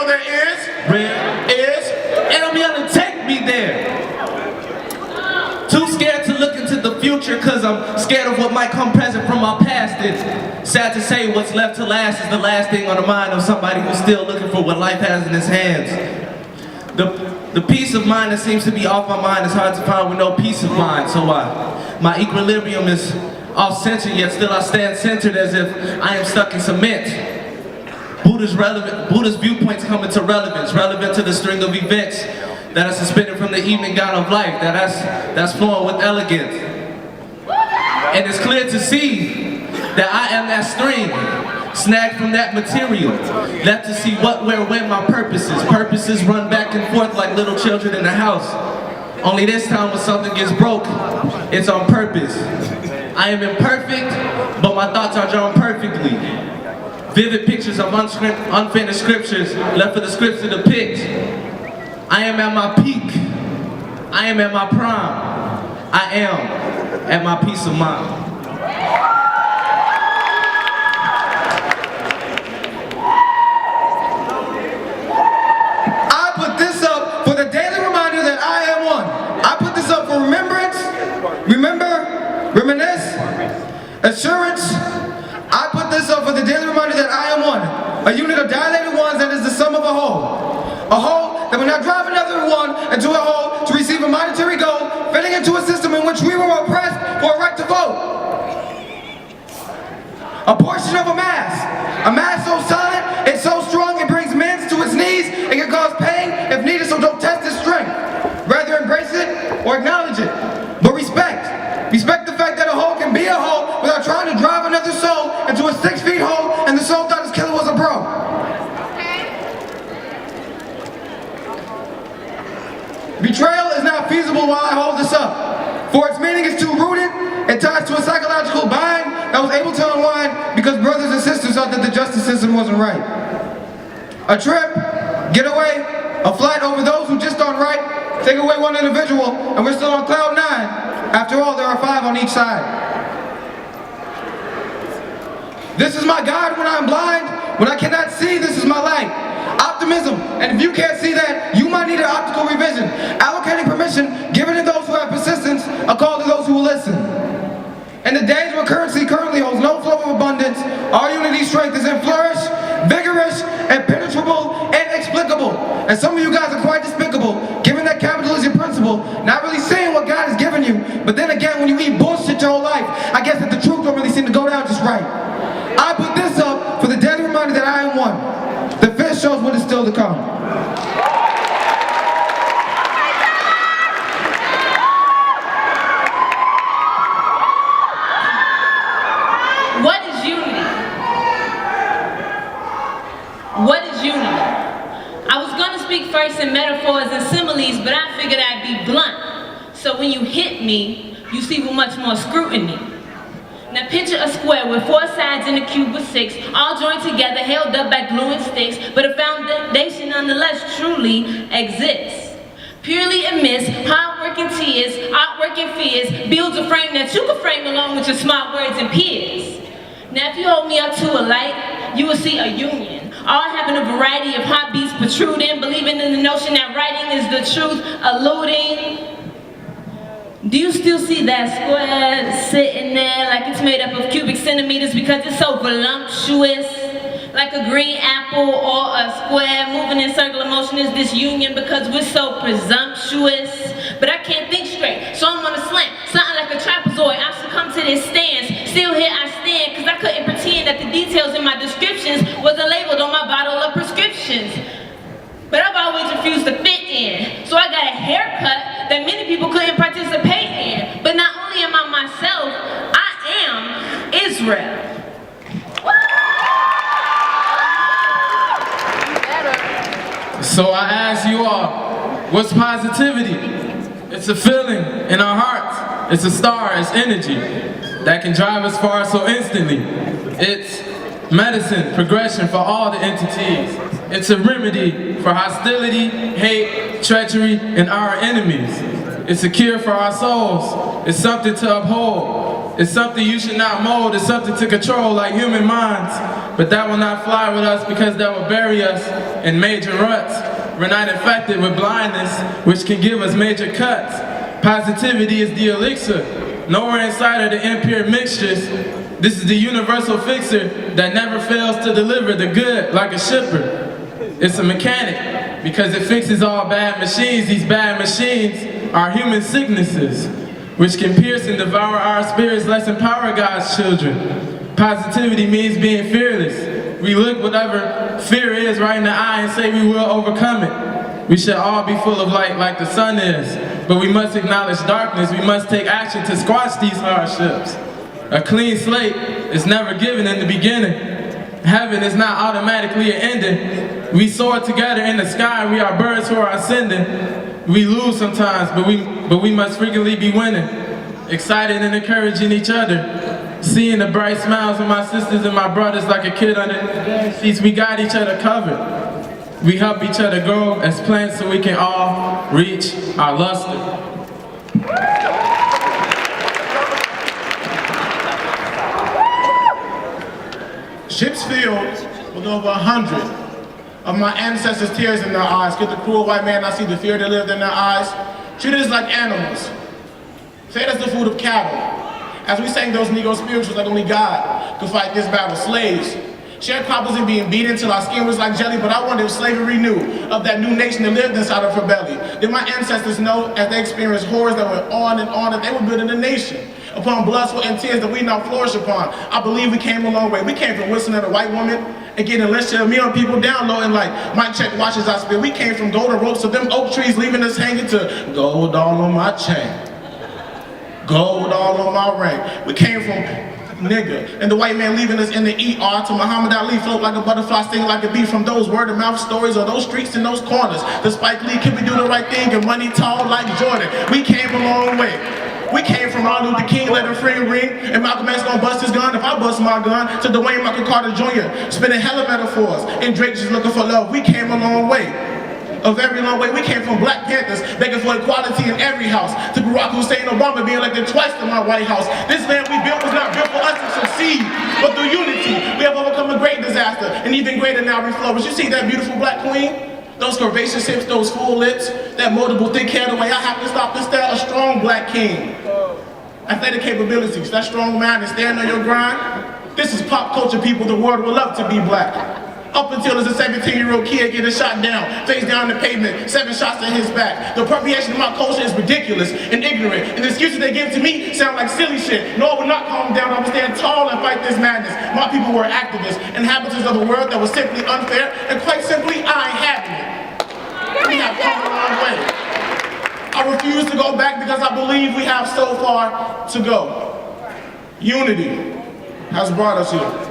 there is, real, is, and I'm yelling, take me there. Too scared to look into the future cause I'm scared of what might come present from my past. It's sad to say what's left to last is the last thing on the mind of somebody who's still looking for what life has in his hands. The peace of mind that seems to be off my mind is hard to find with no peace of mind. So my equilibrium is off center, yet still I stand centered as if I am stuck in cement. Buddha's viewpoints come into relevant to the string of events that are suspended from the evening gown of life, that's flowing with elegance. And it's clear to see that I am that string, snagged from that material, left to see what, where, when my purposes. Purposes run back and forth like little children in a house. Only this time when something gets broke, it's on purpose. I am imperfect, but my thoughts are drawn perfectly. Vivid pictures of unfinished scriptures left for the scripts to depict. I am at my peak. I am at my prime. I am at my peace of mind. I put this up for the daily reminder that I am one. I put this up for remembrance, remember, reminisce, assurance. I put this up for the daily reminder that I am one. A unit of dilated ones that is the sum of a whole. A whole that will not drive another one into a hole to receive a monetary goal, fitting into a system in which we were oppressed for a right to vote. A portion of a mass so silent, it's so strong, it brings men to its knees, it can cause pain if needed, so don't test its strength. Rather embrace it or acknowledge it. But respect the fact that a hole can be a hole without trying to drive another soul into a 6 feet hole and the soul thought his killer was a bro. Betrayal is not feasible while I hold this up, for its meaning is too rooted, it ties to a psychological bind that was able to unwind because brothers and sisters thought that the justice system wasn't right. A trip, getaway, a flight over those who just aren't right, take away one individual and we're still on cloud 9. After all, there are 5 on each side. This is my guide when I'm blind, when I cannot see, this is my light. Optimism, and if you can't see that, you might need an optical revision. Allocating permission, given to those who have persistence, a call to those who will listen. In the days where currency currently holds no flow of abundance, our unity strength is in flourish, vigorous, impenetrable, and explicable. And some of you guys are quite despicable, given that capital is your principle, not really seeing what God has given you, but then again, when you eat bullshit your whole life, I guess that the truth don't really seem to go down just right. I put this up for the daily reminder that I am one. The fifth shows what is still to come. What is unity? What is unity? I was going to speak first in metaphors and similes, but I figured I'd be blunt. So when you hit me, you see with much more scrutiny. Now picture a square with 4 sides and a cube with 6, all joined together, held up by glue and sticks, but a foundation nonetheless truly exists. Purely amidst hard-working tears, outworking fears, builds a frame that you can frame along with your smart words and peers. Now if you hold me up to a light, you will see a union, all having a variety of heartbeats protruding, believing in the notion that writing is the truth, alluding. Do you still see that square sitting there like it's made up of cubic centimeters because it's so voluptuous? Like a green apple or a square moving in circular motion is this union because we're so presumptuous. But I can't think straight, so I'm on a slant, something like a trapezoid. I succumb to this stance, still here I stand, cause I couldn't pretend that the details in my descriptions wasn't labeled on my bottle of prescriptions. But I've always refused to fit in, so I got a haircut that many people couldn't participate in. But not only am I myself, I am IsReal. So I ask you all, what's positivity? It's a feeling in our hearts. It's a star, it's energy that can drive us far so instantly. It's medicine, progression for all the entities. It's a remedy for hostility, hate, treachery, and our enemies. It's a cure for our souls. It's something to uphold. It's something you should not mold. It's something to control like human minds. But that will not fly with us because that will bury us in major ruts. We're not infected with blindness, which can give us major cuts. Positivity is the elixir. Nowhere inside are the impure mixtures. This is the universal fixer that never fails to deliver the good like a shipper. It's a mechanic because it fixes all bad machines. These bad machines are human sicknesses, which can pierce and devour our spirits. Let's empower God's children. Positivity means being fearless. We look whatever fear is right in the eye and say we will overcome it. We should all be full of light like the sun is, but we must acknowledge darkness. We must take action to squash these hardships. A clean slate is never given in the beginning. Heaven is not automatically an ending. We soar together in the sky. We are birds who are ascending. We lose sometimes, but we must frequently be winning. Excited and encouraging each other. Seeing the bright smiles of my sisters and my brothers like a kid under the sheets. We got each other covered. We help each other grow as plants so we can all reach our luster. Ships filled with over 100 of my ancestors' tears in their eyes. Get the cruel white man, I see the fear that lived in their eyes. Treated us like animals, fed us the food of cattle. As we sang those Negro spirituals like only God could fight this battle. Slaves, sharecroppers and being beaten till our skin was like jelly, but I wonder if slavery knew of that new nation that lived inside of her belly. Did my ancestors know as they experienced horrors that went on and on that they were building a nation upon blood, sweat, and tears that we now flourish upon? I believe we came a long way. We came from whistling at a white woman and getting lynched to a million people down low and like Mike check watches I spit. We came from golden ropes to them oak trees leaving us hanging to gold all on my chain, gold all on my ring. We came from nigga and the white man leaving us in the ER to Muhammad Ali float like a butterfly, sting like a bee. From those word of mouth stories or those streets and those corners, the Spike Lee, can we do the right thing and money tall like Jordan? We came a long way. We came from Martin Luther King, let him free ring, and Malcolm X gonna bust his gun if I bust my gun, to Dwayne Michael Carter Jr., spinning hella metaphors, and Drake just looking for love. We came a long way, a very long way. We came from Black Panthers, begging for equality in every house, to Barack Hussein Obama being elected twice to my White House. This land we built was not built for us to succeed, but through unity, we have overcome a great disaster, and even greater now we flourish. You see that beautiful black queen? Those curvaceous hips, those full lips, that moldable thick hair, the way I have to stop this style, a strong black king. Athletic capabilities, that strong mind and standing on your grind. This is pop culture, people. The world will love to be black. Up until as a 17-year-old kid getting shot down, face down the pavement, 7 shots in his back. The appropriation of my culture is ridiculous and ignorant, and the excuses they give to me sound like silly shit. No, I will not calm down. I will stand tall and fight this madness. My people were activists, inhabitants of a world that was simply unfair, and quite simply, I ain't having it. We have come a long way. I refuse to go back because I believe we have so far to go. Unity has brought us here.